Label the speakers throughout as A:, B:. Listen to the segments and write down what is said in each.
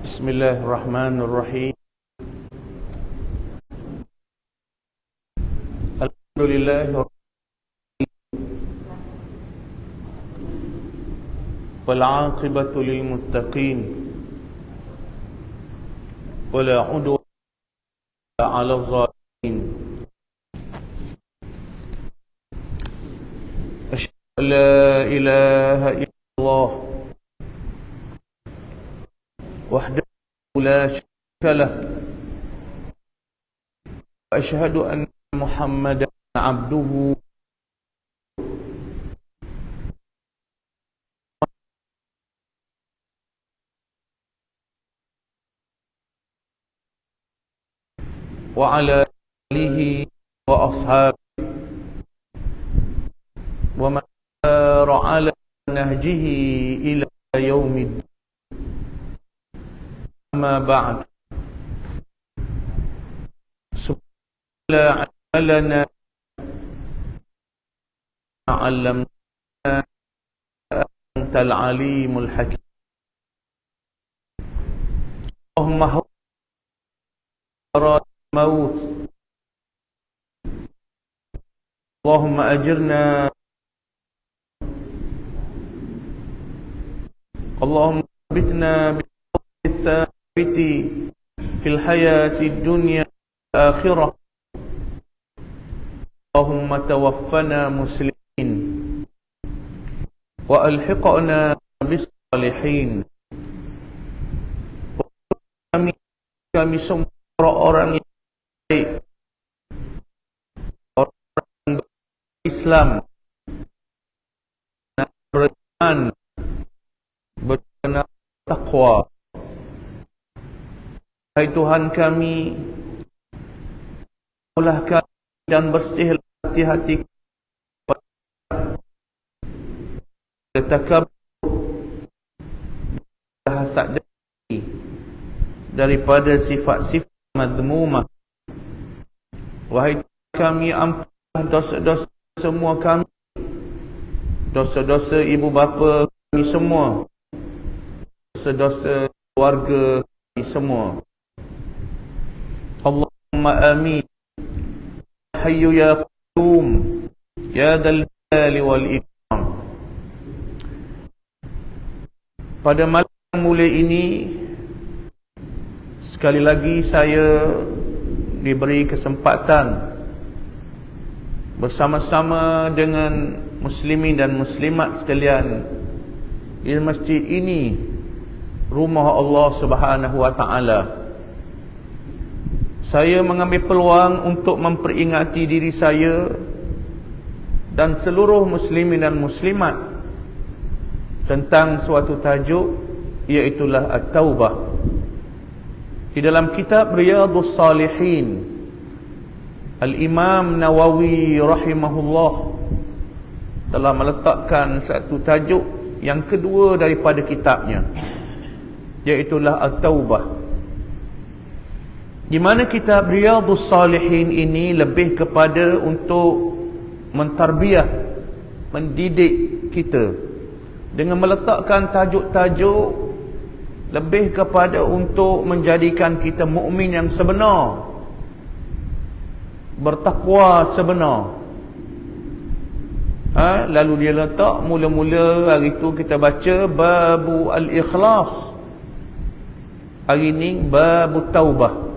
A: Bismillahirrahmanirrahim. Alhamdulillahi wal 'aqibatu lil muttaqin wala 'udwana 'alal zalimin. Asyhadu an la ilaha illallah wahdahu la syarika lah wa asyhadu anna Muhammadan abduhu wa ala alihi wa ashabihi wa man sara ala nahjihi ila yaumid. Amma ba'd. Subhanallah lana 'allamna antal alimul hakim. Allahumma harat maut. Allahumma ajirna. Allahumma bitna بالثابت في الحياة الدنيا والآخرة. اللهم توفنا مسلمين وألحقنا بالصالحين. Kami semua orang yang baik, orang Islam, beriman, benar takwa. Hai Tuhan kami, tolonglah kami dan bersihlah hati-hati takabur, hasad dengki, daripada sifat-sifat madmumah. Wahai kami, ampunlah dosa-dosa semua kami, dosa-dosa ibu bapa kami semua, dosa-dosa keluarga kami semua. Allahumma amin. Hayyu ya qayyum ya dzal jalali wal ikram. Pada malam mulia ini, sekali lagi saya diberi kesempatan bersama-sama dengan muslimin dan muslimat sekalian di masjid ini, rumah Allah Subhanahu wa taala. Saya mengambil peluang untuk memperingati diri saya dan seluruh muslimin dan muslimat tentang suatu tajuk, iaitulah At-Taubah. Di dalam kitab Riyadhus Salihin, Al-Imam Nawawi rahimahullah telah meletakkan satu tajuk yang kedua daripada kitabnya, iaitulah At-Taubah. Di mana kitab Riyadhus Salihin ini lebih kepada untuk mentarbiah, mendidik kita dengan meletakkan tajuk-tajuk lebih kepada untuk menjadikan kita mukmin yang sebenar, bertakwa sebenar. Lalu dia letak mula-mula hari itu kita baca babu al-ikhlas. Hari ini babu taubah.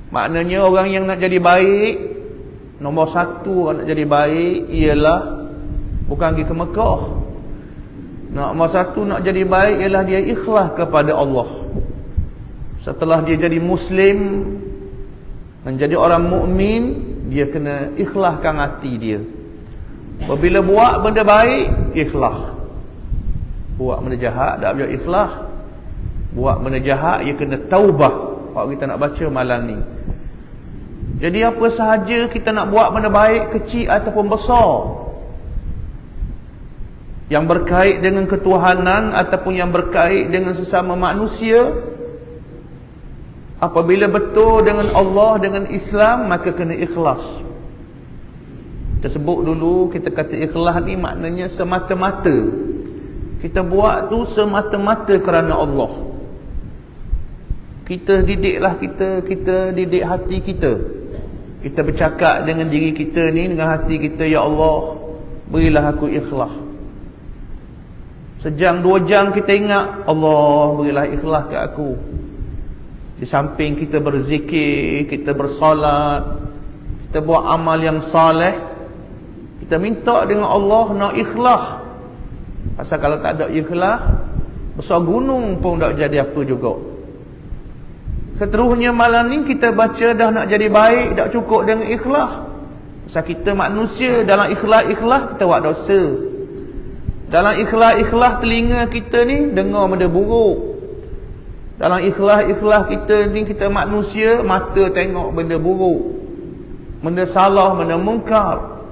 A: Maknanya orang yang nak jadi baik, nombor satu nak jadi baik ialah bukan pergi ke Mekah. Nombor satu nak jadi baik ialah dia ikhlas kepada Allah. Setelah dia jadi Muslim, menjadi orang mukmin, dia kena ikhlaskan hati dia. Apabila buat benda baik, ikhlas. Buat benda jahat, tak boleh ikhlas. Buat benda jahat, dia kena taubah. Kalau kita nak baca malam ni. Jadi apa sahaja kita nak buat benda baik, kecil ataupun besar, yang berkait dengan ketuhanan ataupun yang berkait dengan sesama manusia, apabila betul dengan Allah, dengan Islam, maka kena ikhlas. Kita sebut dulu, kita kata ikhlas ni maknanya semata-mata. Kita buat tu semata-mata kerana Allah. Kita didiklah kita didik hati kita. Kita bercakap dengan diri kita ni, dengan hati kita, ya Allah, berilah aku ikhlas. Sejam 2 jam kita ingat, Allah berilah ikhlas kat aku. Di samping kita berzikir, kita bersolat, kita buat amal yang saleh, kita minta dengan Allah nak ikhlas. Pasal kalau tak ada ikhlas, besar gunung pun tak jadi apa juga. Seterusnya malam ni kita baca dah nak jadi baik, tak cukup dengan ikhlas. Pasal kita manusia, dalam ikhlas kita buat dosa. Dalam ikhlas telinga kita ni dengar benda buruk. Dalam ikhlas kita ni, kita manusia, mata tengok benda buruk, benda salah, benda mungkar,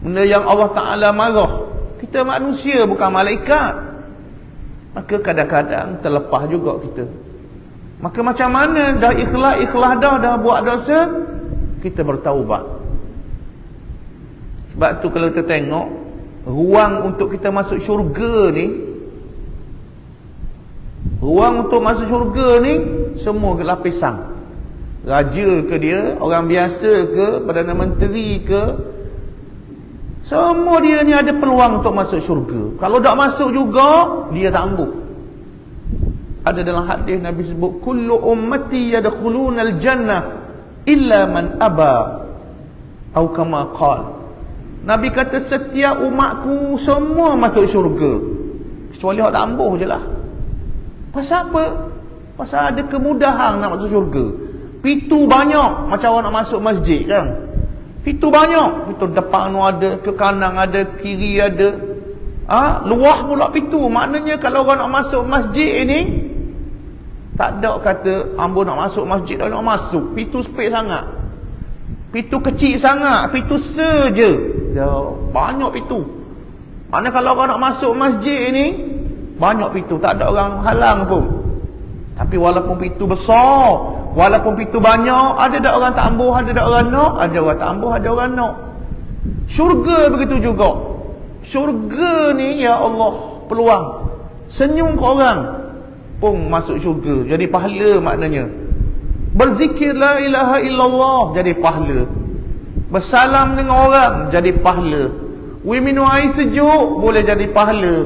A: benda yang Allah Ta'ala marah. Kita manusia, bukan malaikat. Maka kadang-kadang terlepas juga kita. Maka macam mana dah ikhlas dah buat dosa, kita bertaubat. Sebab tu kalau kita tengok ruang untuk kita masuk syurga ni, ruang untuk masuk syurga ni semua lapisan. Raja ke dia, orang biasa ke, Perdana Menteri ke, semua dia ni ada peluang untuk masuk syurga. Kalau tak masuk juga, dia tak ambuh. Ada dalam hadis Nabi sebut, kullu ummati yadkhulunal jannah illa man aba, atau kama qala. Nabi kata setiap umatku semua masuk syurga, kecuali orang tak ambuh je lah. Pasal apa? Pasal ada kemudahan nak masuk syurga. Pintu banyak, macam orang nak masuk masjid kan. Pintu banyak, pintu depan ada, ke kanan ada, kiri ada. Luah pula pintu. Maknanya kalau orang nak masuk masjid ini, tak ada kata ambo nak masuk masjid, dah nak masuk. Pintu sempit sangat, pintu kecil sangat, pintu saja. Banyak pintu. Maknanya kalau orang nak masuk masjid ini, banyak pintu, tak ada orang halang pun. Tapi walaupun pintu besar, walaupun pintu banyak, ada tak orang tak ambuh, ada tak orang nak, ada orang tak ambuh, ada orang nak. Syurga begitu juga. Syurga ni, ya Allah, peluang. Senyum ke orang pun masuk syurga, jadi pahala maknanya. Berzikir la ilaha illallah, jadi pahala. Bersalam dengan orang, jadi pahala. Minum air sejuk, boleh jadi pahala.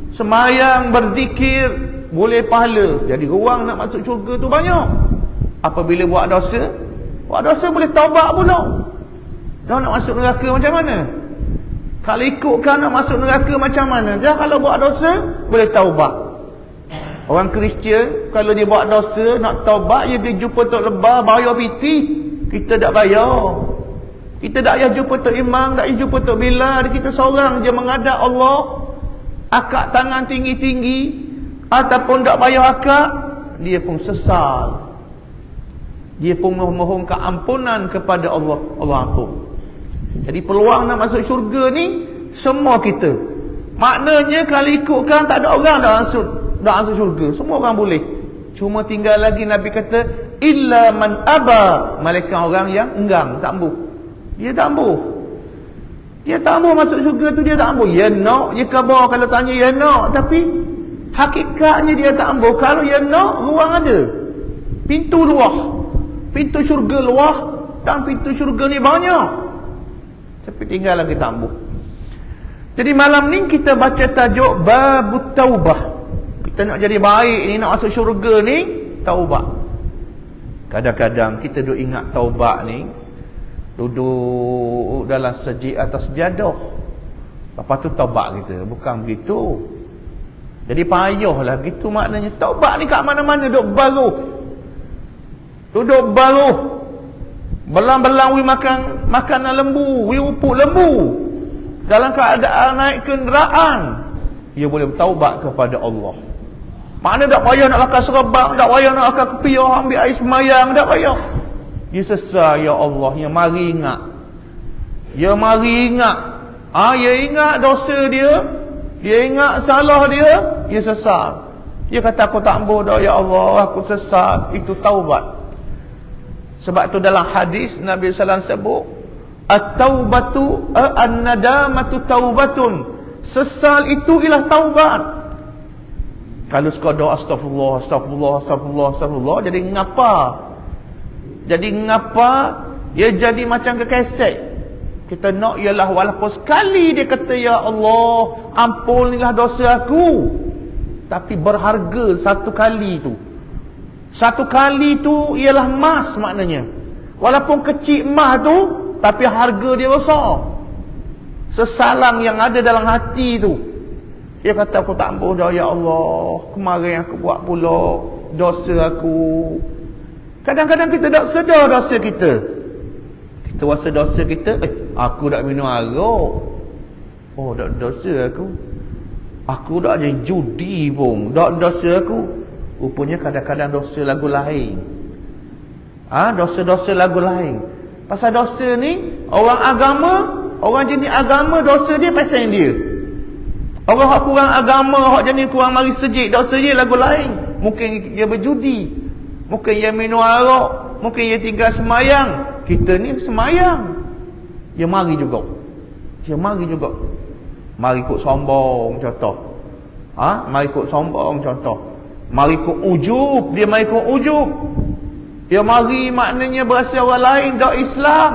A: Semayang, berzikir, boleh pahala. Jadi ruang nak masuk syurga tu banyak. Apabila buat dosa boleh taubat pula. Dah nak masuk neraka macam mana? Kalau ikutkan nak masuk neraka macam mana? Dah kalau buat dosa boleh taubat. Orang Kristian kalau dia buat dosa nak taubat, dia jumpa Tok Lebah bayar piti. Kita tak bayar. Kita tak payah jumpa Tok Imam, tak payah jumpa Tok Bilal. Kita seorang je menghadap Allah, akak tangan tinggi-tinggi, ataupun tak payah akak, dia pun sesal. Dia pun mohon keampunan kepada Allah, Allah ampun. Jadi peluang nak masuk syurga ni semua kita. Maknanya kalau ikutkan tak ada orang dah masuk syurga, semua orang boleh. Cuma tinggal lagi Nabi kata illa man aba, malaikat orang yang enggan, tak ambuh. Dia tak ambuh. Dia tak ambuh masuk syurga tu, dia tak ambuh. Ya nak, dia khabar kalau tanya ya nak, tapi hakikatnya dia tak ambuh. Kalau ya nak, ruang ada. Pintu luah. Pintu syurga luah dan pintu syurga ni banyak. Tapi tinggal lagi tak ambuh. Jadi malam ni kita baca tajuk Babut Taubah. Kita nak jadi baik ni, nak masuk syurga ni, taubat. Kadang-kadang kita duk ingat taubat ni, duduk dalam sejid atas jadah, lepas tu taubat kita. Bukan begitu. Jadi payahlah gitu. Maknanya taubat ni kat mana-mana duduk baruh. Duduk baruh. Belang-belang we makan makanan lembu, we upuk lembu. Dalam keadaan naik kenderaan, dia boleh bertaubat kepada Allah. Makna tak payah nak lakar serabang, tak payah nak lakar kepiah, ambil air semayang, tak payah. Dia sesal, ya Allah, dia mari ingat. Dia mari ingat. Dia ingat dosa dia ingat salah dia sesal. Dia kata aku tak ampuh dah, ya Allah, aku sesal. Itu taubat. Sebab tu dalam hadis Nabi sallallahu alaihi wasallam sebut, at-taubatu an-nadamatu taubatun. Sesal itu ialah taubat. Kalau sekadar astagfirullah, astagfirullah, astagfirullah, astagfirullah, jadi ngapa? Jadi ngapa? Dia jadi macam ke keset. Kita nak ialah walaupun sekali dia kata, ya Allah, ampunilah dosa aku. Tapi berharga satu kali tu. Satu kali tu ialah emas maknanya. Walaupun kecil emas tu, tapi harga dia besar. Sesalang yang ada dalam hati tu. Dia kata, aku tak ampuh dah, ya Allah. Kemarin aku buat pula dosa aku. Kadang-kadang kita tak sedar dosa kita. Kita rasa dosa kita, aku tak minum arak. Oh, tak dosa aku. Aku tak jadi judi pun. Tak dosa aku. Rupanya kadang-kadang dosa lagu lain. Dosa-dosa lagu lain. Pasal dosa ni, orang agama, orang jenis agama, dosa dia pasal dia. Orang yang kurang agama, orang jenis kurang mari sejik, dosa dia lagu lain. Mungkin dia berjudi, mungkin dia minum arak, mungkin dia tinggal semayang. Kita ni semayang, dia mari juga. Dia mari juga. Mari ikut sombong contoh. Mari ikut sombong contoh. Mari ikut ujub, dia mari ikut ujub. Dia mari maknanya berasa orang lain tak Islam,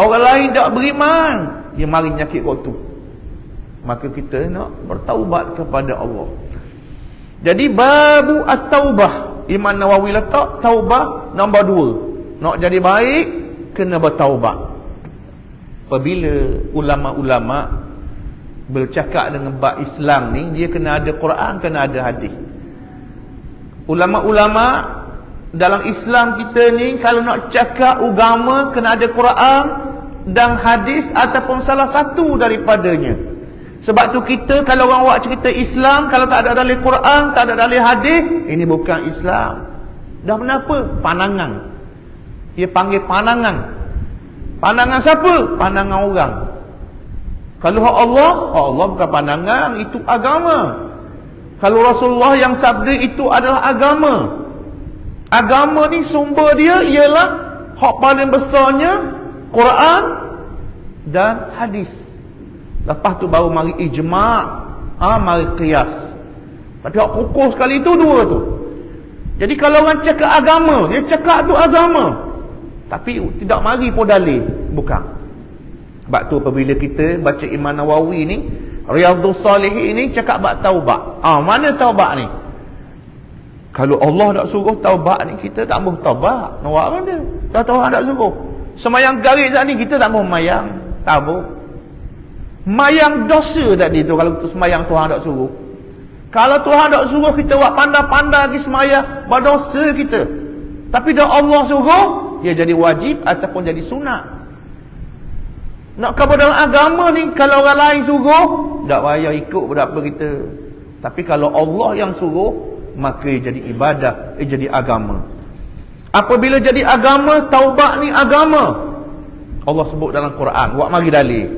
A: orang lain tak beriman, dia mari nyakit kot tu. Maka kita nak bertaubat kepada Allah. Jadi babu at-taubah, Imam Nawawi letak taubah nombor 2. Nak jadi baik, kena bertaubat. Apabila ulama-ulama bercakap dengan bab Islam ni, dia kena ada Quran, kena ada hadis. Ulama-ulama dalam Islam kita ni, kalau nak cakap agama, kena ada Quran dan hadis ataupun salah satu daripadanya. Sebab tu kita, kalau orang buat cerita Islam, kalau tak ada dalil Quran, tak ada dalil hadis, ini bukan Islam. Dah kenapa? Pandangan. Dia panggil pandangan. Pandangan siapa? Pandangan orang. Kalau Allah, Allah bukan pandangan, itu agama. Kalau Rasulullah yang sabda, itu adalah agama. Agama ni sumber dia ialah hak paling besarnya Quran dan hadis. Lepas tu baru mari ijma', mari qiyas. Tapi hak kukuh sekali itu dua tu. Jadi kalau orang cakap agama, dia cakap tu agama, tapi tidak mari pun dalil, bukan. Sebab tu apabila kita baca Imam Nawawi ni, Riyadhus Salihin ni cakap bab taubat. Mana taubat ni? Kalau Allah tak suruh taubat ni, kita tak mahu taubat. Nak buat mana? Dah Tuhan tak suruh. Semayang garis saat ni, kita tak mahu mayang. Tak mahu. Mayang dosa tadi tu kalau kita semayang Tuhan tak suruh. Kalau Tuhan tak suruh, kita buat pandai-pandai lagi semayang, berdosa kita. Tapi dah Allah suruh, dia jadi wajib ataupun jadi sunat. Nak khabar dalam agama ni, kalau orang lain suruh, tak payah ikut berapa kita. Tapi kalau Allah yang suruh, maka jadi ibadah, jadi agama. Apabila jadi agama, taubat ni agama. Allah sebut dalam Quran, buat mari dalil.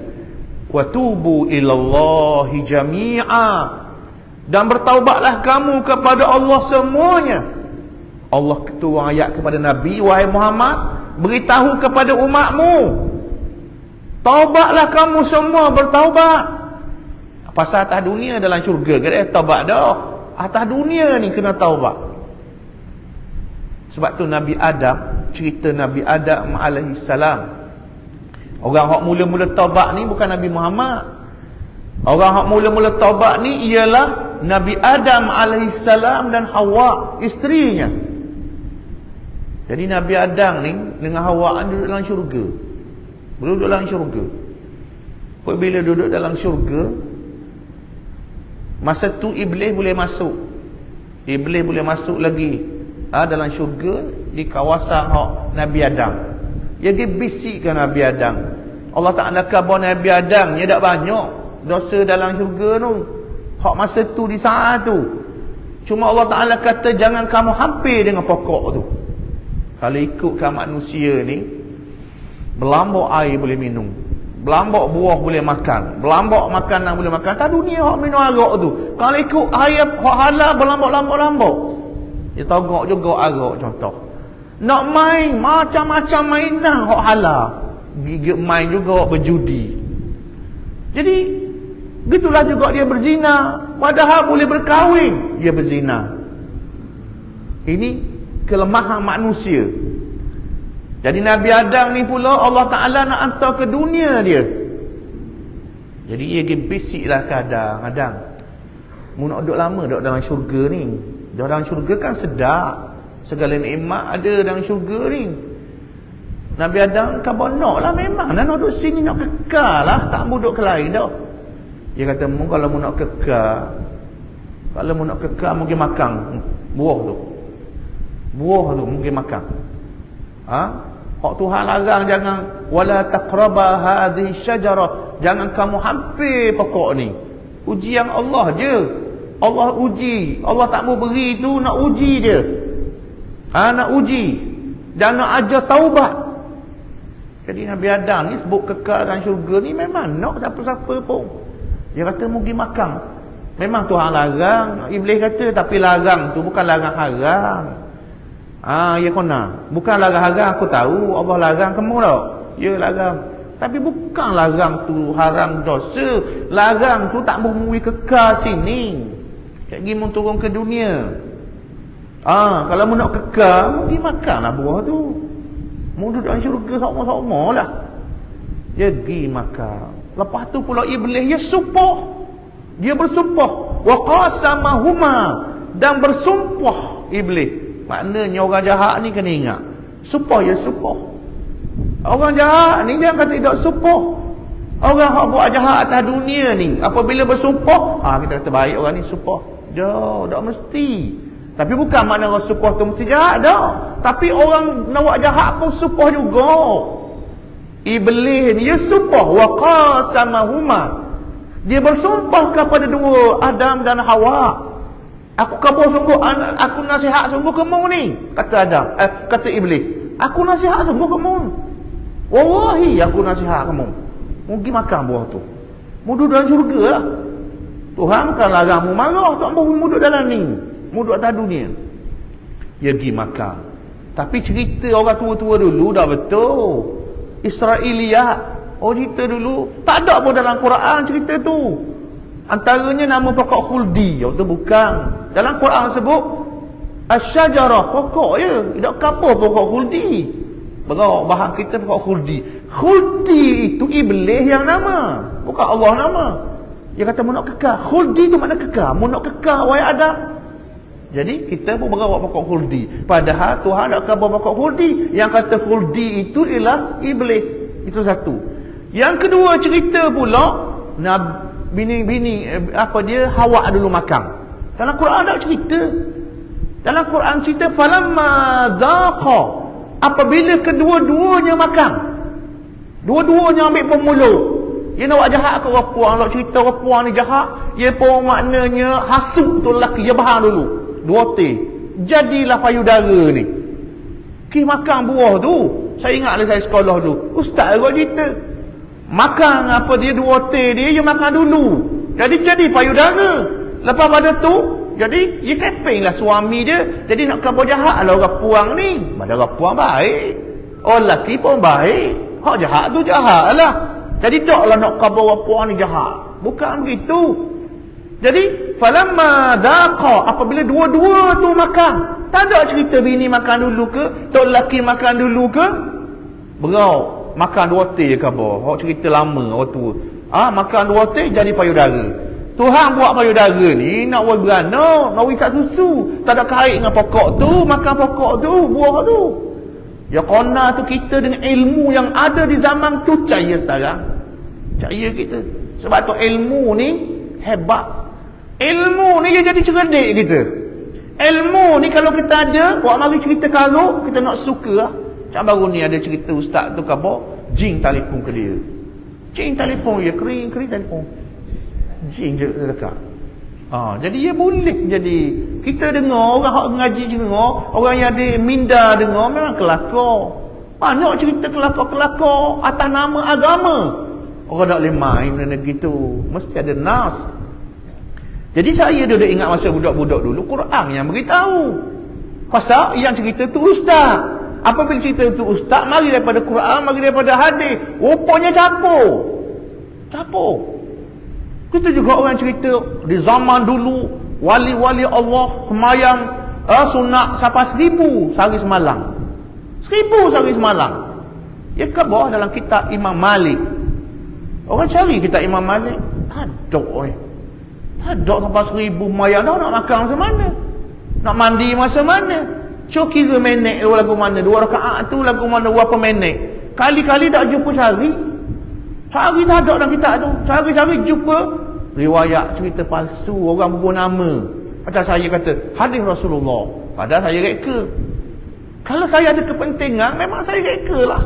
A: Wa tubu ilallahi jami'a, dan bertaubatlah kamu kepada Allah semuanya. Allah ketua ayat kepada Nabi, wahai Muhammad, beritahu kepada umatmu, taubatlah kamu semua, bertaubat. Pasal atas dunia dalam syurga, kata taubat dah. Atas dunia ni kena taubat. Sebab tu Nabi Adam, cerita Nabi Adam alaihi salam, orang hak mula-mula taubat ni bukan Nabi Muhammad. Orang hak mula-mula taubat ni ialah Nabi Adam AS dan Hawa, isterinya. Jadi Nabi Adam ni dengan Hawa duduk dalam syurga. Duduk dalam syurga. Apabila duduk dalam syurga, masa tu Iblis boleh masuk. Iblis boleh masuk lagi dalam syurga di kawasan hak Nabi Adam. Dia pergi bisikkan Nabi Adam. Allah Ta'ala khabar Nabi Adam, dia tak banyak dosa dalam syurga tu. Hak masa tu di saat tu. Cuma Allah Ta'ala kata, jangan kamu hampir dengan pokok tu. Kalau ikutkan manusia ni, belambak air boleh minum, belambak buah boleh makan, belambak makanan boleh makan. Tak dunia hak minum arak tu. Kalau ikut air hak halal, belambak-lambak. Dia togok juga arak contoh. Nak main macam-macam mainan hak halal, gigit main juga berjudi. Jadi Gitulah juga dia berzina, padahal boleh berkahwin, dia berzina. Ini kelemahan manusia. Jadi Nabi Adam ni pula Allah Ta'ala nak hantar ke dunia dia. Jadi ia bisiklah kadang-kadang. Mu nak duduk lama duduk dalam syurga ni. Dalam syurga kan sedap, segala nikmat ada dalam syurga ni. Nabi Adam khabar nak lah, memang nak duduk sini, nak kekal lah, tak mau duduk ke lain dah. Dia kata, mu kalau mu nak kekal, kalau mu nak kekal mungkin makan buah tu. Buah tu mungkin makan. Hak Tuhan larang jangan, wala taqraba hadhihi syajarah, jangan kamu hampir pokok ni. Ujian Allah je. Allah uji. Allah tak mau beri tu, nak uji dia. Nak uji dan nak ajar taubat. Jadi Nabi Adam ni sebut kekal dalam syurga ni memang nak siapa-siapa pun. Dia kata mu pergi makan. Memang Tuhan larang, Iblis kata, tapi larang tu bukan larang haram. Ya kena. Bukan larang-larang aku tahu, Allah larang kamu tau. Ya larang. Tapi bukan larang tu haram dosa. Larang tu tak memui kekal sini. Kayak gini mu turun ke dunia. Kalau mu nak kekal, mu pergi makanlah buah tu. Mu duduk dalam syurga sama-sama lah. Dia pergi makan. Lepas tu pula Iblis dia sumpah. Dia bersumpah. Wa qasamahuma, dan bersumpah Iblis. Maknanya orang jahat ni kena ingat, sumpah ya sumpah. Orang jahat ni jangan kata tidak sumpah. Orang yang buat jahat atas dunia ni, apabila bersumpah, kita kata baik orang ni sumpah. Tak mesti. Tapi bukan makna orang sumpah tu mesti jahat dah. Tapi orang nak buat jahat pun sumpah juga. Iblis ni dia sumpah, wa qasamahuma, dia bersumpah kepada dua, Adam dan Hawa. Aku kabur sungguh, aku nasihat sungguh kamu ni, kata Adam, kata Iblis. Aku nasihat sungguh kamu. Wallahi aku nasihat kamu. Mungkin makan buah tu. Mu duduk dalam syurga lah. Tuhan bukan larang mu marah, tak mahu mu duduk dalam ni. Mu duduk atas dunia. Dia pergi makan. Tapi cerita orang tua-tua dulu dah betul. Israiliyat. Cerita dulu tak ada pun dalam Quran cerita tu. Antaranya nama pokok khuldi, itu bukan. Dalam Quran sebut asyajarah, pokok je. Tak apa pokok khuldi. Berapa bahan kita pokok khuldi. Khuldi itu Iblis yang nama, bukan Allah nama. Dia kata mu nak kekal. Khuldi tu makna kekal. Mu nak kekal wahai Adam. Jadi kita pun berawak pokok khuldi. Padahal Tuhan tak khabar pokok khuldi. Yang kata khuldi itu ialah Iblis. Itu satu. Yang kedua cerita pula bini Hawa dulu makan. Dalam Quran ada cerita. Dalam Quran cerita falamma dhaqa, apabila kedua-duanya makan. Dua-duanya ambil pemulut. Dia nak buat jahat ke orang puang, nak cerita orang puang ni jahat, dia pun maknanya hasut tu lelaki, dia bahan dulu. Dua teh. Jadilah payudara ni. Pergi makan buah tu. Saya ingatlah saya sekolah dulu. Ustaz buat cerita. Makan apa dia dua teh dia makan dulu. Jadi payudara. Lepas pada tu, jadi dia keping lah suami dia. Jadi nak khabar jahat lah orang puang ni. Pada orang puang baik. Orang lelaki pun baik. Hak jahat tu jahat lah. Jadi taklah nak khabar orang puang ni jahat. Bukan begitu. Jadi falamma dhaqa, apabila dua-dua tu makan. Tak ada cerita bini makan dulu ke, tok lelaki makan dulu ke. Berau makan dua teh je khabar. Hak cerita lama orang tua. Makan dua teh jadi payudara. Tuhan buat payudara ni nak buat beranak, nak wisat susu. Tak ada kait dengan pokok tu, makan pokok tu, buah tu. Ya kona tu kita dengan ilmu yang ada di zaman tu percaya sekarang. Percaya kita. Sebab tu ilmu ni hebat. Ilmu ni dia jadi cerdik kita. Ilmu ni kalau kita ada, buat mari cerita karuk, kita nak suka lah. Macam baru ni ada cerita ustaz tu khabar, jin telefon ke dia. Jin telefon dia, kering telefon. Jin je dekat. Jadi dia boleh jadi. Kita dengar, orang hak mengaji dengar, orang yang ada minda dengar, memang kelakar. Banyak cerita kelakar-kelakar atas nama agama. Orang tak boleh main benda gitu. Mesti ada nas. Jadi saya duduk ingat masa budak-budak dulu, Quran yang beritahu. Pasal yang cerita tu ustaz. Apabila cerita tu ustaz, mari daripada Quran, mari daripada hadis. Rupanya capur. Kita juga orang cerita di zaman dulu wali-wali Allah semayang sunat sampai 1000 sehari semalam. 1000 sehari semalam. Ya ke bawah dalam kitab Imam Malik. Orang cari kitab Imam Malik, tak ada sampai 1000 mayang dah. Nak makan masa mana? Nak mandi masa mana? Cuk kira minit lagu mana? 2 rakaat tu lagu mana berapa minit? Kali-kali tak jumpa cari. Cari tak ada dalam kitab tu. Cari-cari jumpa riwayat cerita palsu orang berbuat nama. Macam saya kata hadis Rasulullah, padahal saya reka. Kalau saya ada kepentingan, memang saya reka lah.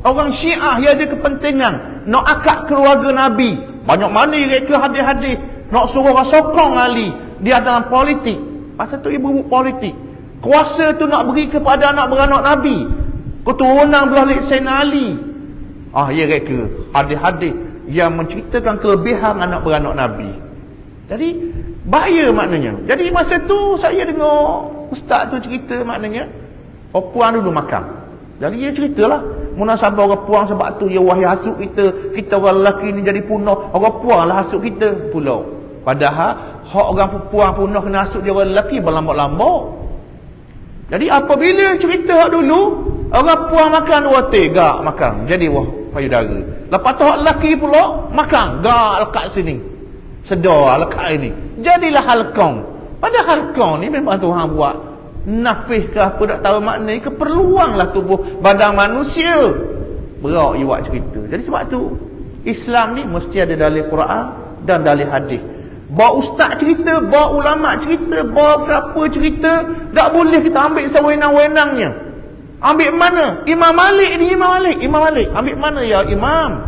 A: Orang Syiah dia ada kepentingan nak akad keluarga Nabi. Banyak mana dia reka hadis-hadis, nak suruh orang sokong Ali. Dia dalam politik. Pasal tu dia berbuk politik. Kuasa tu nak beri kepada anak beranak Nabi, keturunan belah Sayyidina Ali. Dia reka hadis-hadis yang menceritakan kelebihan anak beranak Nabi. Jadi bahaya maknanya. Jadi masa tu saya dengar ustaz tu cerita, maknanya orang puang dulu makan. Jadi dia ceritalah munasabah orang puang, sebab tu dia wahai hasut kita orang lelaki ni jadi punah, orang puang lah hasut kita pula. Padahal hak orang puang punah kena hasut dia orang lelaki berlambak-lambak. Jadi apabila cerita hak dulu, orang puang makan gak makan jadi payudara. Lepas tu hak lelaki pula makan gak lekat sini, sedar lekat ini, jadilah halqang. Padahal halqang ni memang Tuhan buat napih ke apa tak tahu makna, keperluan lah tubuh badan manusia. Berak dia buat cerita. Jadi sebab tu Islam ni mesti ada dalil Quran dan dalil hadis. Bawa ustaz cerita, bawa ulama cerita, bawa siapa cerita, tak boleh kita ambil sewenang-wenangnya. Ambil mana? Imam Malik ni, Imam Malik. Ambil mana ya Imam?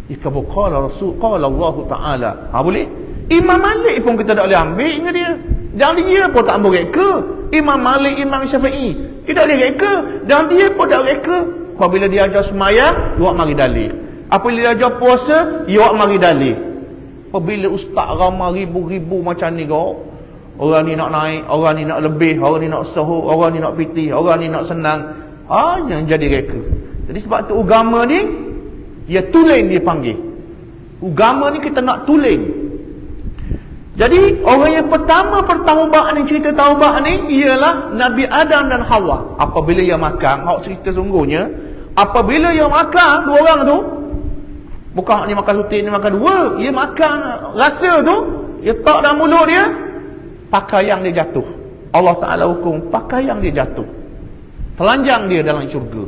A: Jika qala Rasul, qala Allah Ta'ala. Boleh? Imam Malik pun kita tak boleh ambil dengan dia. Dan dia pun tak boleh reka. Imam Malik, Imam Syafi'i, dia tak boleh reka. Dan dia pun tak reka. Apabila dia ajar semayang, dia mari dalil. Apabila dia ajar puasa, dia mari dalil. Apabila ustaz ramai ribu-ribu macam ni kau, orang ni nak naik, orang ni nak lebih, orang ni nak sahur, orang ni nak pitih, orang ni nak senang, yang jadi reka. Jadi sebab tu agama ni dia tulen, dia panggil agama ni kita nak tulen. Jadi orang yang pertama bertaubat ni, cerita taubat ni ialah Nabi Adam dan Hawa. Apabila dia makan, hak cerita sungguhnya, apabila dia makan dua orang tu, bukan ni makan sutin, ni makan dua, dia makan rasa tu, dia tak dalam mulut dia, pakaian dia jatuh. Allah Ta'ala hukum pakaian dia jatuh, telanjang dia dalam syurga.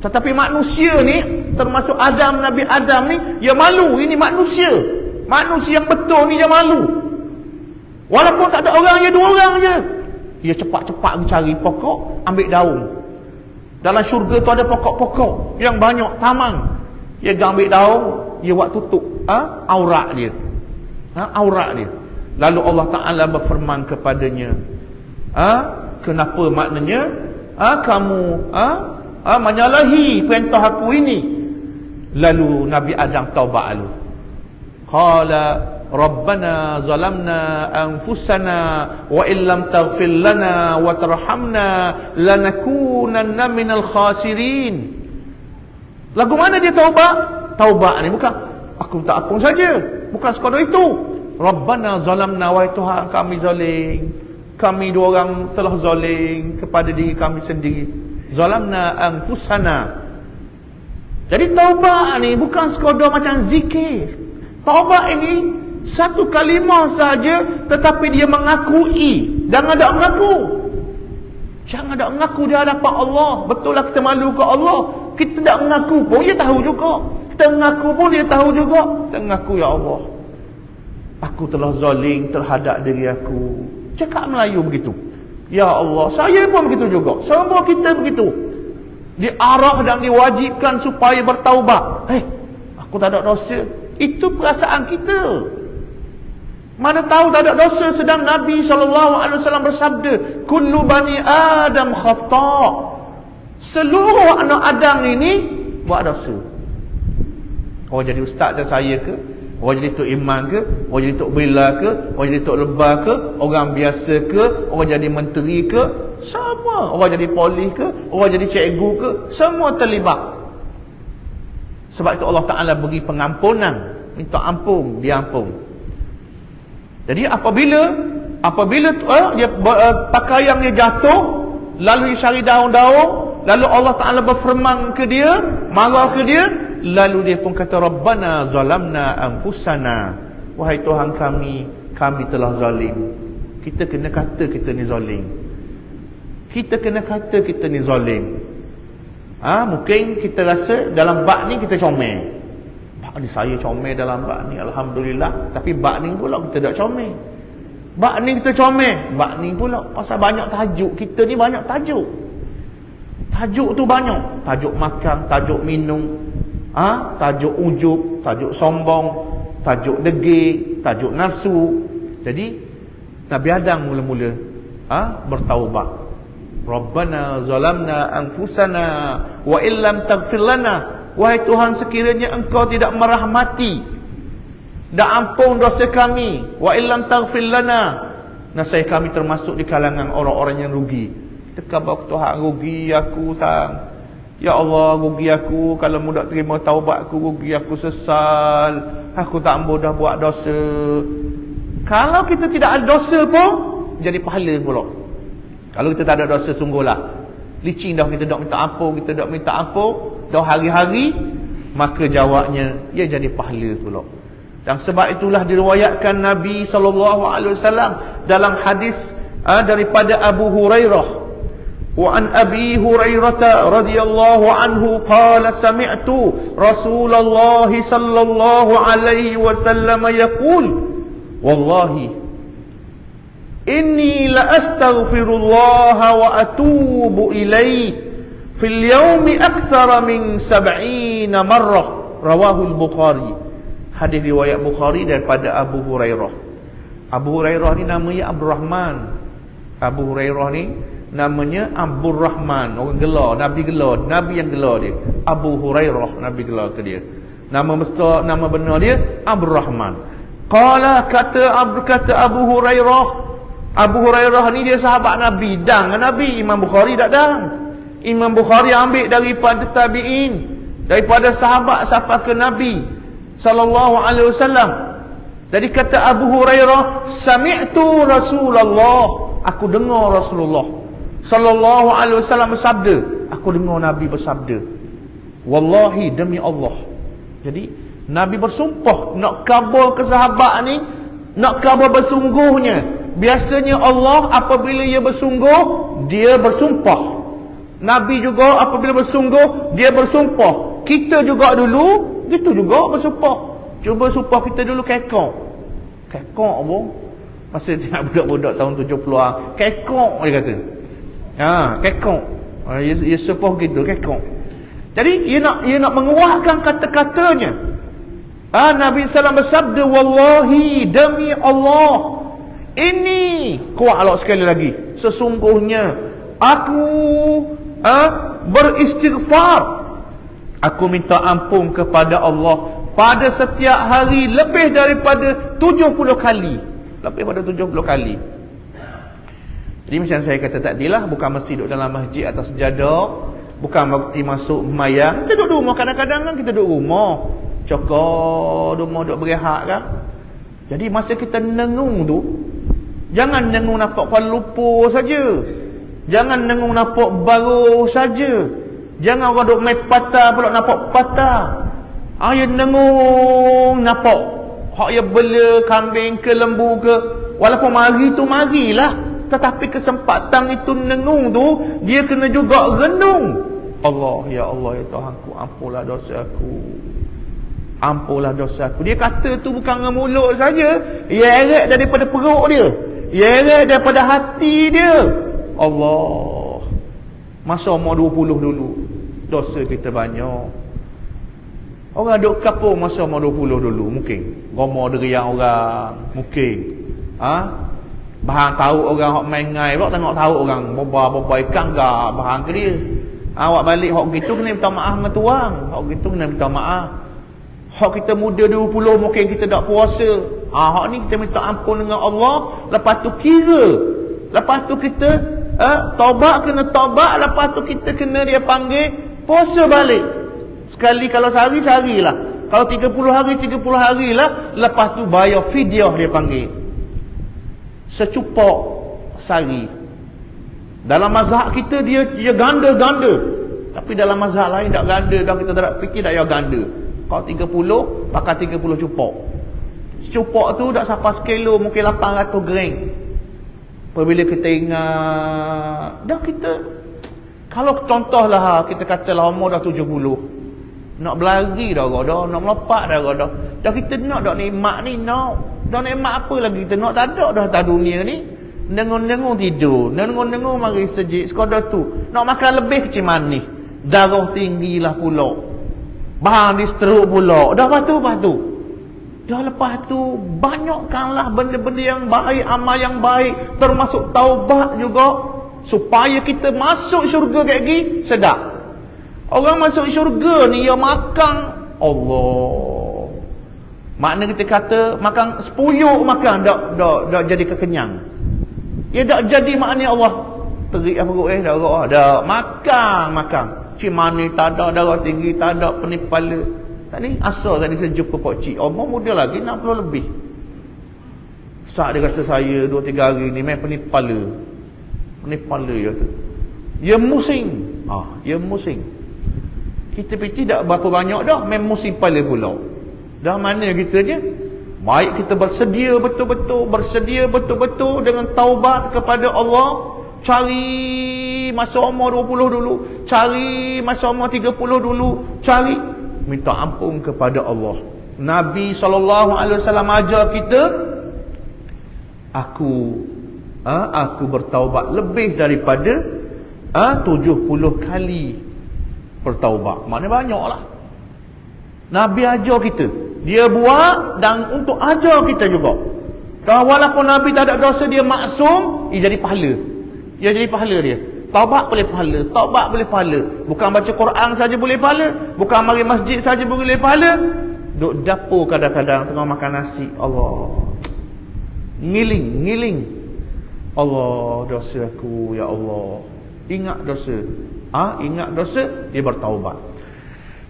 A: Tetapi manusia ni, termasuk Nabi Adam ni, dia malu. Ini manusia yang betul ni, dia malu. Walaupun tak ada orang, dia 2 orang je. Dia cepat-cepat cari pokok, ambil daun. Dalam syurga tu ada pokok-pokok yang banyak taman. Dia ambil daun, dia buat tutup aurat dia. Aurat dia. Lalu Allah Ta'ala berfirman kepadanya, kenapa maknanya kamu menyalahi perintah aku ini? Lalu Nabi Adam taubat lalu. Qala Rabbana zalamna anfusana wa illam taghfir lana wa tarhamna lanakunanna minal khasirin. Lagu mana dia taubat? Taubat ni bukan aku minta ampun saja, bukan sekadar itu. Rabbana zalamna, wahai Tuhan kami zalim, kami 2 orang telah zalim kepada diri kami sendiri. Zalamna anfusana. Jadi taubat ni bukan sekadar macam zikir. Taubat ini satu kalimah saja, tetapi dia mengakui. Jangan ada mengaku. Jangan ada mengaku di hadapan Allah. Betul lah kita malu ke Allah. Kita tak mengaku pun dia tahu juga. Kita mengaku pun dia tahu juga. Kita mengaku, ya Allah, aku telah zalim terhadap diri aku. Cakap Melayu begitu. Ya Allah, saya pun begitu juga. Semua kita begitu. Diarah dan diwajibkan supaya bertaubat. Aku tak ada dosa. Itu perasaan kita. Mana tahu tak ada dosa, sedang Nabi SAW bersabda, kullu bani Adam khata'. Seluruh anak Adam ini buat dosa. Orang jadi ustaz dan saya ke, orang jadi Tok Iman ke, orang jadi Tok Bila ke, orang jadi Tok Lebah ke, orang biasa ke, orang jadi menteri ke, semua. Orang jadi polis ke, orang jadi cikgu ke, semua terlibat. Sebab itu Allah Ta'ala beri pengampunan minta ampun, dia ampun. Jadi apabila pakaian dia jatuh, lalu dia cari daun-daun, lalu Allah Ta'ala berfirman ke dia, marah ke dia, lalu dia pun kata, Rabbana zalamna anfusana, wahai Tuhan kami telah zalim. Kita kena kata kita ni zalim. Kita kena kata kita ni zalim. Mungkin kita rasa dalam bab ni kita comel. Bab ni saya comel dalam bab ni, alhamdulillah. Tapi bab ni pula kita tak comel. Bab ni kita comel, bab ni pula pasal banyak tajuk. Kita ni banyak tajuk. Tajuk tu banyak. Tajuk makan, tajuk minum, tajuk ujub, tajuk sombong, tajuk degil, tajuk nafsu. Jadi Nabi Adam mula-mula bertaubat. Rabbana zalamna anfusana wa illam taghfir lana, wahai Tuhan sekiranya engkau tidak merahmati dan ampun dosa kami, wa illam taghfir lana, nasai kami termasuk di kalangan orang-orang yang rugi. Kita khabar Tuhan, rugi aku Tuhan. Ya Allah, rugi aku kalau mudah terima taubat aku, rugi aku sesal, aku tak mudah buat dosa. Kalau kita tidak ada dosa pun jadi pahala pula. Kalau kita tak ada dosa sungguhlah licin dah, kita dah minta ampun, kita dah minta ampun dah hari-hari, maka jawabnya ia jadi pahala pula. Dan sebab itulah diriwayatkan Nabi SAW dalam hadis daripada Abu Hurairah, wa an Abi Hurairah radhiyallahu anhu qala sami'tu Rasulullah sallallahu alaihi wasallam yaqul, wallahi inni la astaghfirullah wa atubu ilaih fil yawmi akthara min 70 marrah, rawahu al-Bukhari. Hadis riwayat Bukhari daripada Abu Hurairah. Abu Hurairah ni namanya Abdul Rahman. Abu Hurairah ni namanya Abdul Rahman, orang gelar, Nabi gelar, Nabi yang gelar dia Abu Hurairah, Nabi gelar ke dia. Nama benar dia Abdul Rahman. Qala kata Abu Hurairah, Abu Hurairah ni dia sahabat Nabi, dan Nabi. Imam Bukhari tak dan. Imam Bukhari ambil daripada tabi'in, daripada sahabat sampai ke Nabi sallallahu alaihi wasallam. Jadi kata Abu Hurairah, sami'tu Rasulullah, aku dengar Rasulullah sallallahu alaihi wasallam bersabda, aku dengar Nabi bersabda, wallahi, demi Allah. Jadi Nabi bersumpah nak kabul ke sahabat ni, nak kabul bersungguhnya. Biasanya Allah apabila ia bersungguh, dia bersumpah. Nabi juga apabila bersungguh, dia bersumpah. Kita juga dulu gitu juga bersumpah. Cuba sumpah kita dulu kekok. Kekok apa? Masa tengok budak-budak tahun 70-an, kekok dia kata. Kekok. Ia sumpah gitu, kekok. Jadi ia nak menguatkan kata-katanya. Nabi SAW bersabda, wallahi, demi Allah, ini kuat Allah sekali lagi, sesungguhnya aku beristighfar, aku minta ampun kepada Allah pada setiap hari lebih daripada 70 kali. Lebih daripada 70 kali. Jadi macam saya kata tadilah, bukan mesti duduk dalam masjid atas sejadah, bukan mesti masuk mayang. Kita duduk rumah, kadang-kadang kan kita duduk rumah, cokor rumah, duduk berehat kan. Jadi masa kita nengung tu, jangan nengung nampak Kuala Lumpur saja, jangan nengung nampak baru saja, jangan orang duk main patah pula nampak patah. Ya nengung nampak hak ya bela kambing ke lembu ke, walaupun mari tu marilah, tetapi kesempatan itu nengung tu dia kena juga renung. Allah, ya Allah, ya Tuhanku, ampunlah dosa aku, ampunlah dosa aku. Dia kata tu bukan dengan mulut saja, eret daripada perut dia, eret daripada hati dia. Allah, masa umur 20 dulu dosa kita banyak. Orang duk kapur masa umur 20 dulu, mungkin gomor deriang orang, mungkin bahan tahu orang hok main ngai pula, tengok tahu orang boba ikan gak bahan ke dia. Awak balik hok gitu kena minta maaf dengan tuang, hok gitu kena minta maaf. Hok kita muda 20 mungkin kita tak puasa, hok ni kita minta ampun dengan Allah. Lepas tu kira, lepas tu kita taubat, kena taubat, lepas tu kita kena dia panggil puasa balik. Sekali kalau sehari, seharilah. Kalau 30 hari lah. Lepas tu bayar fidyah dia panggil. Secupok sari. Dalam mazhab kita dia ganda-ganda. Tapi dalam mazhab lain tak ganda dah, kita tak fikir dah ya ganda. Kalau 30 pakai 30 cupok. Cupok tu tak sampai sekilo, mungkin 800 gram. Apabila kita ingat dah kita, kalau contohlah kita katalah umur dah 70, nak berlari dah nak melompat dah. Dah kita nak dak nikmat ni, dah nikmat apa lagi kita nak, tak ada dah atas dunia ni. Dengung-dengung tidur, dengung-dengung mari sejik sekadar tu. Nak makan lebih kecil manis, darah tinggilah pula, bahan di stroke pula. Dah lepas tu dah lepas tu banyakkanlah benda-benda yang baik, amal yang baik, termasuk taubat juga, supaya kita masuk syurga kayak gini. Sedap. Orang masuk syurga ni dia makan Allah. Makna kita kata makan sepuyuk, makan dak jadi kekenyang. Ya dak jadi maknanya Allah terik apa perut dah makan. Cik manis tak ada, darah tinggi tak ada, pening kepala. Tadi asal tadi saya jumpa Pak Cik, umur muda lagi 60 lebih. Saat dia kata saya 2-3 hari ni main pening kepala dia tu. Ya musing. Ya musing. Kita tidak berapa banyak dah main musing kepala pula. Dah mana kita je? Baik kita bersedia betul-betul dengan taubat kepada Allah. Cari masa umur 20 dulu, cari masa umur 30 dulu, cari minta ampun kepada Allah. Nabi SAW ajar kita, aku bertaubat lebih daripada 70 kali bertaubat. Maknanya banyaklah. Nabi ajar kita, dia buat dan untuk ajar kita juga. Dan walaupun Nabi tak ada dosa, dia maksum, dia jadi pahala. Dia taubat boleh pahala. Bukan baca Quran saja boleh pahala, bukan mari masjid saja boleh pahala. Duk dapur kadang-kadang tengah makan nasi, Allah ngiling Allah, dosa aku ya Allah. Ingat dosa, dia bertaubat.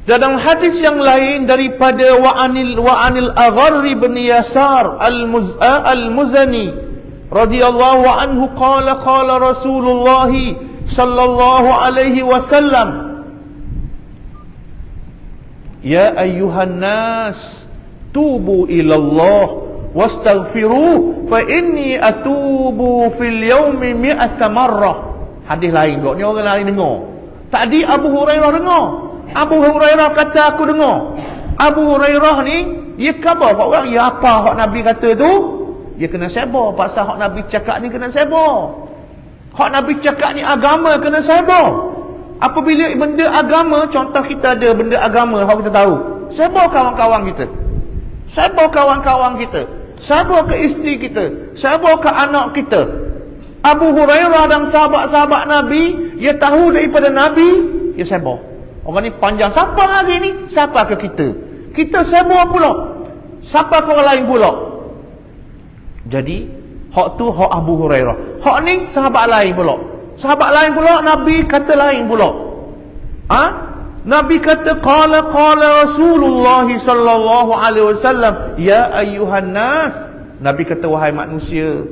A: Dalam hadis yang lain daripada wa'anil Agharr bin Yasar al-Muzani radhiyallahu anhu qala Rasulullah sallallahu alaihi wasallam, ya ayyuhan nas tubu ila Allah wastaghfiruh fa inni atubu fil yawmi 100 marrah. Hadis lain pula ni orang lain dengar. Tadi Abu Hurairah dengar. Abu Hurairah kata aku dengar. Abu Hurairah ni dia khabar pak orang, ya apa hak Nabi kata tu? Dia kena sabar. Pasal hak Nabi cakap ni kena sabar. Hak Nabi cakap ni agama, kena sabar. Apabila benda agama, contoh kita ada benda agama hak kita tahu, sabar kawan-kawan kita, sabar kawan-kawan kita, sabar ke isteri kita, sabar ke anak kita. Abu Hurairah dan sahabat-sahabat Nabi, dia tahu daripada Nabi, dia sabar. Orang ni panjang, siapa hari ni? Siapa ke kita? Kita sabar pula. Siapa ke orang lain pula? Jadi hak tu hak Abu Hurairah. Hak ni sahabat lain pula. Sahabat lain pula Nabi kata lain pula. Nabi kata qala Rasulullah sallallahu alaihi wasallam, ya ayyuhan nas. Nabi kata wahai manusia,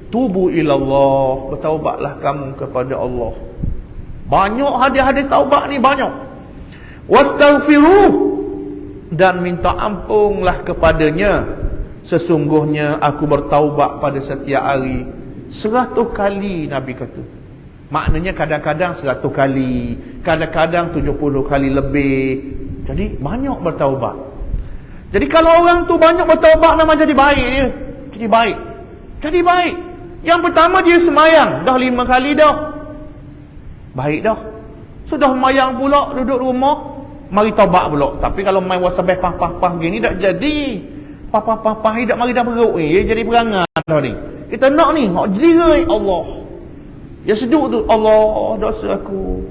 A: tubu ilallah, bertaubatlah kamu kepada Allah. Banyak hadis-hadis taubat ni banyak. Wastaghfiruh, dan minta ampunlah kepadanya. Sesungguhnya aku bertaubat pada setiap hari 100 kali, Nabi kata. Maknanya kadang-kadang 100 kali, kadang-kadang 70 kali lebih. Jadi banyak bertaubat. Jadi kalau orang tu banyak bertaubat, memang jadi baik dia. Jadi baik. Yang pertama dia semayang dah 5 kali dah. Baik dah. Sudah semayang pula, duduk rumah, mari taubat pula. Tapi kalau main wasabah pah-pah gini tak jadi. Pah-pah tak mari dah perut ni, dia jadi perangai dah ni. Kita nak ni, hak jerai Allah. Ya seduk tu, Allah, dosa aku.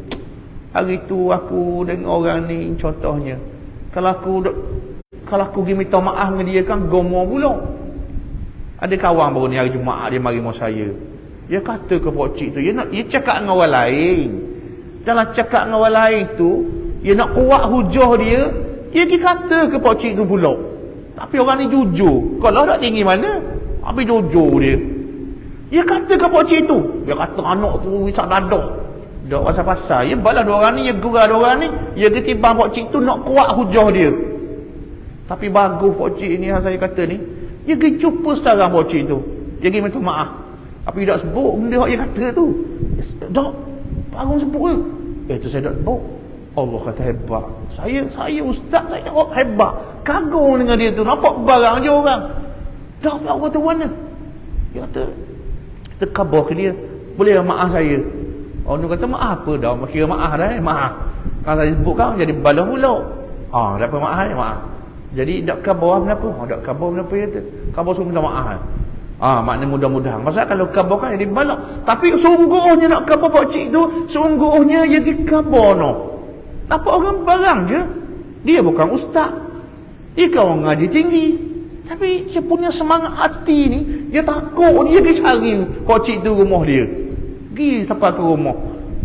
A: Hari tu aku dengan orang ni contohnya. Kalau aku pergi minta maaf dengan dia kan gomo pula. Ada kawan baru ni hari Jumaat dia mari rumah saya. Dia kata ke pak cik tu, dia cakap dengan orang lain. Dalam cakap dengan orang lain tu, Dia nak kuat hujah dia pergi kata ke pakcik tu pula. Tapi orang ni jujur. Kalau tak tinggi mana? Habis jujur dia. Dia kata ke pakcik tu. Dia kata anak tu isak dadah. Dak pasal-pasal. Dia balas dua orang ni, dia gerah dua orang ni. Dia ketimbang pakcik tu nak kuat hujah dia. Tapi bagus pakcik ni yang saya kata ni. Dia pergi jumpa sekarang pakcik tu. Dia pergi minta maaf. Tapi tak sebut benda yang dia kata tu. Dak, baru sebut ke? Itu saya tak sebut. Allah kata hebat. Saya ustaz, saya cakap hebat. Kagum dengan dia tu. Nampak barang je orang. Dah apa kata mana? Dia kata, kita khabar ke dia. Boleh maaf saya. Orang tu kata maaf apa dah? Kira maaf dah maaf. Kalau saya sebut kau jadi balas pula. Tak apa maaf maaf. Jadi tak khabar kenapa? Tak khabar kenapa dia tu? Khabar suruh minta maaf. Maknanya mudah-mudahan. Pasal kalau khabar kan jadi balas. Tapi sungguhnya nak khabar pakcik tu, sungguhnya dia pergi khabar no. Nampak orang barang je. Dia bukan ustaz. Dia kan orang ngaji tinggi. Tapi dia punya semangat hati ni, dia takut dia pergi cari pakcik tu rumah dia. Pergi sampai ke rumah.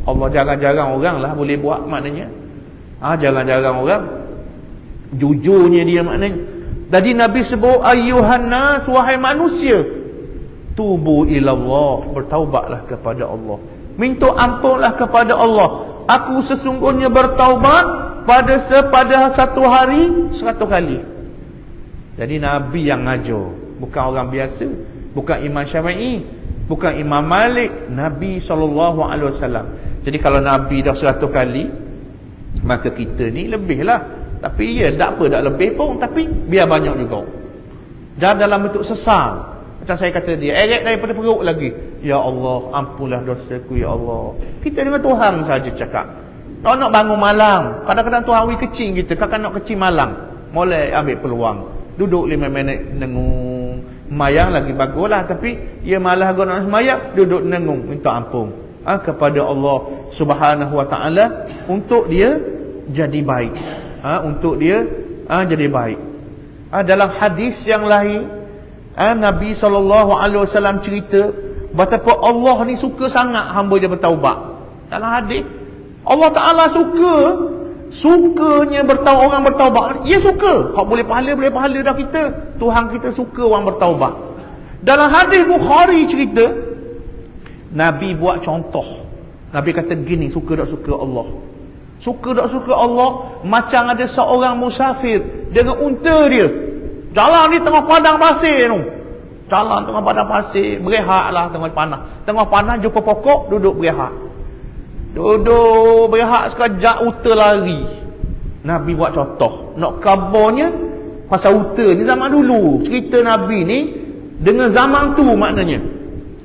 A: Allah, jarang-jarang orang lah boleh buat maknanya. Jarang-jarang orang. Jujurnya dia maknanya. Tadi Nabi sebut ayyuhan nas, wahai manusia, tubu ilallah, bertaubatlah kepada Allah. Minta ampunlah kepada Allah. Aku sesungguhnya bertaubat pada satu hari 100 kali. Jadi Nabi yang ngajar, bukan orang biasa, bukan Imam Syafi'i, bukan Imam Malik, Nabi SAW. Jadi kalau Nabi dah 100 kali, maka kita ni lebih lah. Tapi ya tak apa, tak lebih pun, tapi biar banyak juga. Dan dalam bentuk sesal. Macam saya kata dia, eret daripada perut lagi. Ya Allah, ampunlah dosaku ya Allah. Kita dengan Tuhan saja cakap. Kalau nak bangun malam, kadang-kadang Tuhan wui kecil kita, kakak nak kecil malam, boleh ambil peluang. Duduk 5 minit nengung. Mayang lagi baguslah, tapi ia malah guna semayang, duduk nengung minta ampun kepada Allah Subhanahu wa taala untuk dia jadi baik. Untuk dia jadi baik. Dalam hadis yang lain, Nabi SAW cerita betapa Allah ni suka sangat hamba dia bertaubat. Dalam hadis Allah Ta'ala sukanya orang bertaubat. Dia suka. Kalau boleh pahala dah kita. Tuhan kita suka orang bertaubat. Dalam hadis Bukhari cerita, Nabi buat contoh. Nabi kata gini, suka tak suka Allah. Suka tak suka Allah, macam ada seorang musafir dengan unta dia. Jalan di tengah padang pasir tu. Jalan tengah padang pasir, berehatlah tengah panas. Tengah panas jumpa pokok, duduk berehat. Duduk berehat sekejap, unta lari. Nabi buat contoh. Nak kabarnya pasal unta ni zaman dulu. Cerita Nabi ni dengan zaman tu maknanya.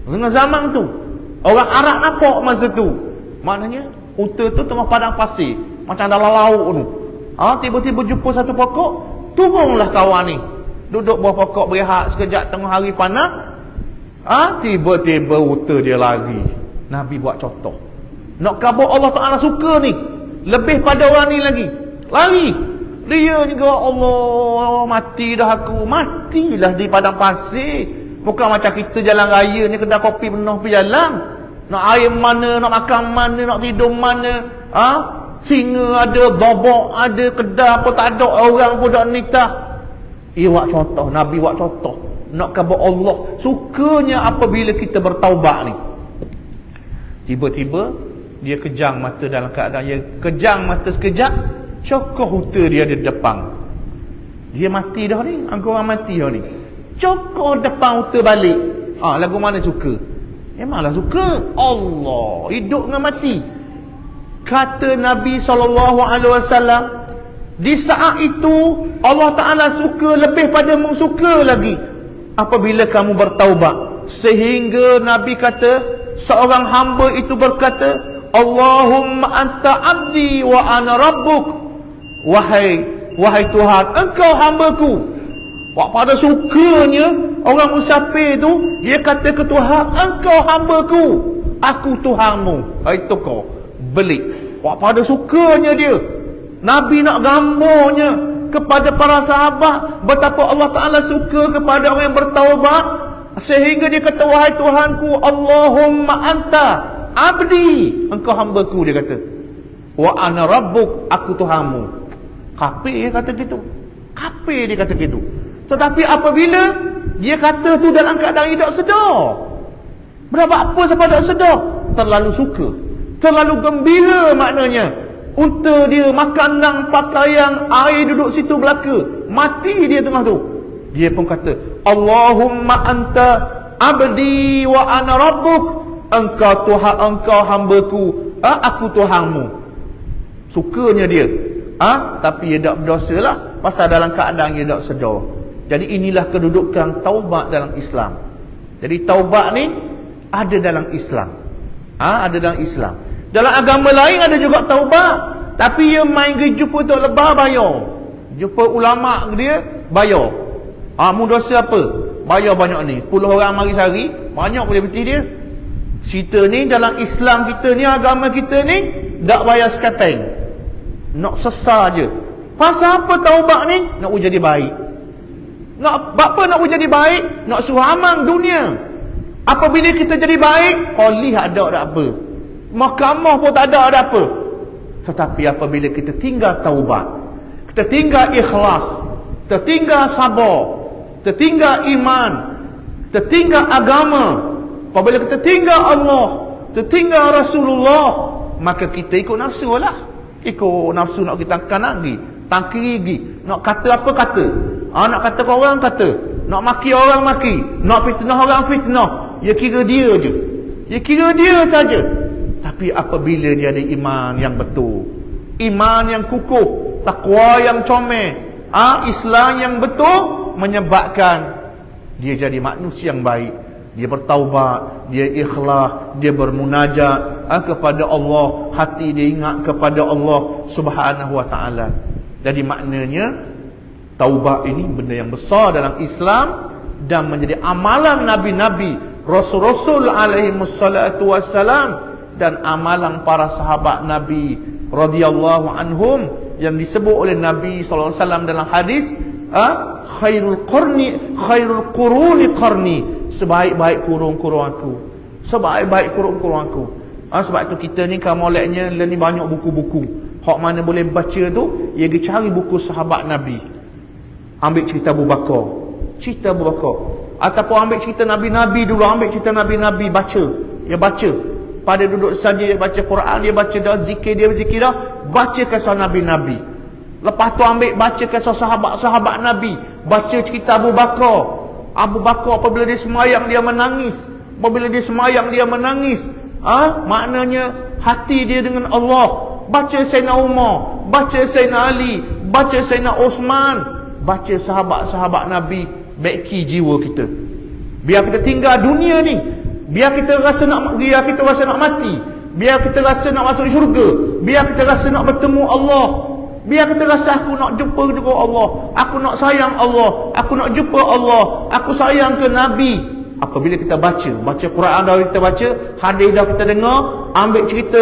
A: Dengan zaman tu. Orang Arab nampak masa tu. Maknanya unta tu tengah padang pasir, macam dalam laut tu. Tiba-tiba jumpa satu pokok, turunlah kawan ni. Duduk bawah pokok berehat sekejap tengah hari panas. Tiba-tiba unta dia lari. Nabi buat contoh. Nak khabar Allah Ta'ala suka ni, lebih pada orang ni lagi. Lari. Dia ni kata Allah, mati dah aku. Matilah di padang pasir. Bukan macam kita jalan raya ni, kedai kopi penuh pergi jalan. Nak air mana, nak makan mana, nak tidur mana. Singa ada, dobok ada, kedai apa tak ada, orang pun tak nitah. Ia buat contoh, Nabi buat contoh. Nak khabar Allah sukanya apabila kita bertaubat ni. Tiba-tiba dia kejang mata dalam keadaan dia kejang mata sekejap, cokoh unta dia di depan. Dia mati dah ni, orang mati dah ni. Cokoh depan unta balik. Lagu mana suka? Memanglah suka. Allah, hidup dengan mati. Kata Nabi SAW, di saat itu Allah Ta'ala suka lebih pada suka lagi apabila kamu bertaubat. Sehingga Nabi kata, seorang hamba itu berkata, Allahumma anta abdi wa ana rabbuk. Wahai Tuhan, engkau hambaku. Pada sukanya orang musafir tu, dia kata ke Tuhan, engkau hambaku, aku Tuhanmu. Itu kau belik. Pada sukanya dia. Nabi nak gambarnya kepada para sahabat betapa Allah Ta'ala suka kepada orang yang bertaubat, sehingga dia kata, wahai Tuhanku, Allahumma anta abdi, engkau hambaku, dia kata. Wa ana rabbuk, aku Tuhanmu. Kafir dia kata gitu. Kafir dia kata gitu. Tetapi apabila dia kata tu dalam keadaan tidak sedar, berapa apa sampai tak sedar, terlalu suka, terlalu gembira maknanya. Unta dia makan nang pakaian, air duduk situ belaka, mati dia tengah tu. Dia pun kata, Allahumma anta abdi wa ana rabbuk, engkau Tuhan, engkau hambaku, aku Tuhanmu. Sukanya dia. Tapi dia tak berdosa lah, pasal dalam keadaan dia tak sedar. Jadi inilah kedudukan taubat dalam Islam. Jadi taubat ni ada dalam Islam. Ada dalam Islam. Dalam agama lain ada juga taubat, tapi dia main pergi jumpa tok lebah bayar. Jumpa ulama dia bayar. Mu dosa apa? Bayar banyak ni. 10 orang mari sehari, banyak boleh beti dia. Cerita ni dalam Islam kita ni, agama kita ni, tak bayar sekateng. Nak sesar je. Pasal apa taubat ni? Nak jadi baik. Nak apa nak jadi baik? Nak suruh aman dunia. Apabila kita jadi baik, polis ada apa? Mahkamah pun tak ada apa. Tetapi apabila kita tinggal taubat, kita tinggal ikhlas, kita tinggal sabar, kita tinggal iman, kita tinggal agama, apabila kita tinggal Allah, kita tinggal Rasulullah, maka kita ikut nafsu lah. Ikut nafsu nak kita kanan lagi, tangki lagi, nak kata apa kata, nak kata ke orang kata, nak maki orang maki, nak fitnah orang fitnah. Ya kira dia je, ya kira dia saja. Tapi apabila dia ada iman yang betul, iman yang kukuh, takwa yang comel, Islam yang betul, menyebabkan dia jadi manusia yang baik. Dia bertaubat, dia ikhlas, dia bermunajat kepada Allah, hati dia ingat kepada Allah Subhanahu wa taala. Jadi maknanya taubat ini benda yang besar dalam Islam dan menjadi amalan nabi-nabi, rasul-rasul alaihi wassalatu wassalam, dan amalan para sahabat Nabi radhiyallahu anhum yang disebut oleh Nabi sallallahu alaihi wasallam dalam hadis, khairul quruni qarni, sebaik-baik kurung-kurung aku, sebaik-baik kurung-kurung aku. Sebab tu kita ni kan moleknya ni banyak buku-buku. Hak mana boleh baca tu, ia pergi cari buku sahabat Nabi. Ambil cerita Abu Bakar, cerita Abu Bakar, ataupun ambil cerita Nabi-Nabi dulu, ambil cerita Nabi-Nabi, baca. Dia baca. Pada duduk saja dia baca Quran, dia baca dah zikir, dia berzikir dah, baca kisah Nabi-Nabi. Lepas tu ambil baca kisah sahabat-sahabat Nabi, baca cerita Abu Bakar. Abu Bakar apabila dia semayang dia menangis. Apabila dia semayang dia menangis. Maknanya hati dia dengan Allah. Baca Sayyidina Umar, baca Sayyidina Ali, baca Sayyidina Osman, baca sahabat-sahabat Nabi, baiki jiwa kita. Biar kita tinggal dunia ni, biar kita rasa nak mati, biar kita rasa nak masuk syurga, biar kita rasa nak bertemu Allah, biar kita rasa aku nak jumpa juga Allah, aku nak sayang Allah, aku nak jumpa Allah, aku sayang ke Nabi. Apabila kita baca Quran dah kita baca, hadis dah kita dengar, ambil cerita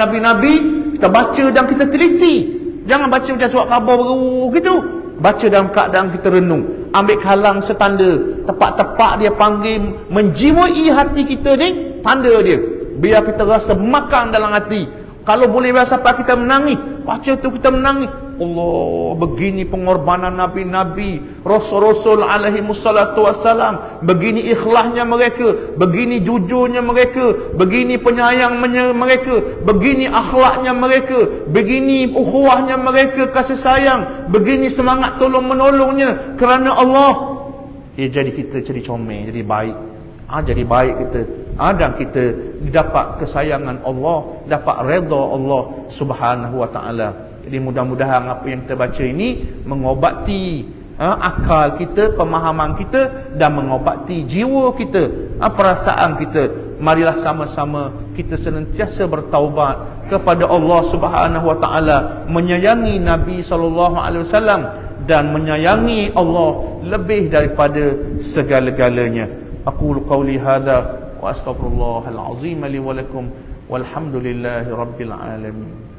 A: Nabi-Nabi, kita baca dan kita teliti. Jangan baca macam surat khabar baru gitu. Baca dalam keadaan kita renung, ambil kalang setanda, tepat-tepat dia panggil, menjiwai hati kita ni, tanda dia, biar kita rasa makan dalam hati. Kalau boleh sampai kita menangis, baca tu kita menangis. Allah, begini pengorbanan Nabi-Nabi, Rasul-Rasul alaihi wassalatu wassalam, begini ikhlasnya mereka, begini jujurnya mereka, begini penyayangnya mereka, begini akhlaknya mereka, begini ukhuwahnya mereka, kasih sayang, begini semangat tolong menolongnya kerana Allah. Jadi kita jadi comel, jadi baik. Jadi baik kita. Dan kita dapat kesayangan Allah, dapat redha Allah Subhanahu wa taala. Jadi mudah-mudahan apa yang kita baca ini mengobati akal kita, pemahaman kita, dan mengobati jiwa kita, perasaan kita. Marilah sama-sama kita senantiasa bertaubat kepada Allah Subhanahu wa taala, menyayangi Nabi sallallahu alaihi wasallam dan menyayangi Allah lebih daripada segala-galanya. Aqulu qawli hadza wa astaghfirullahal azim li wa lakum walhamdulillahi rabbil alamin.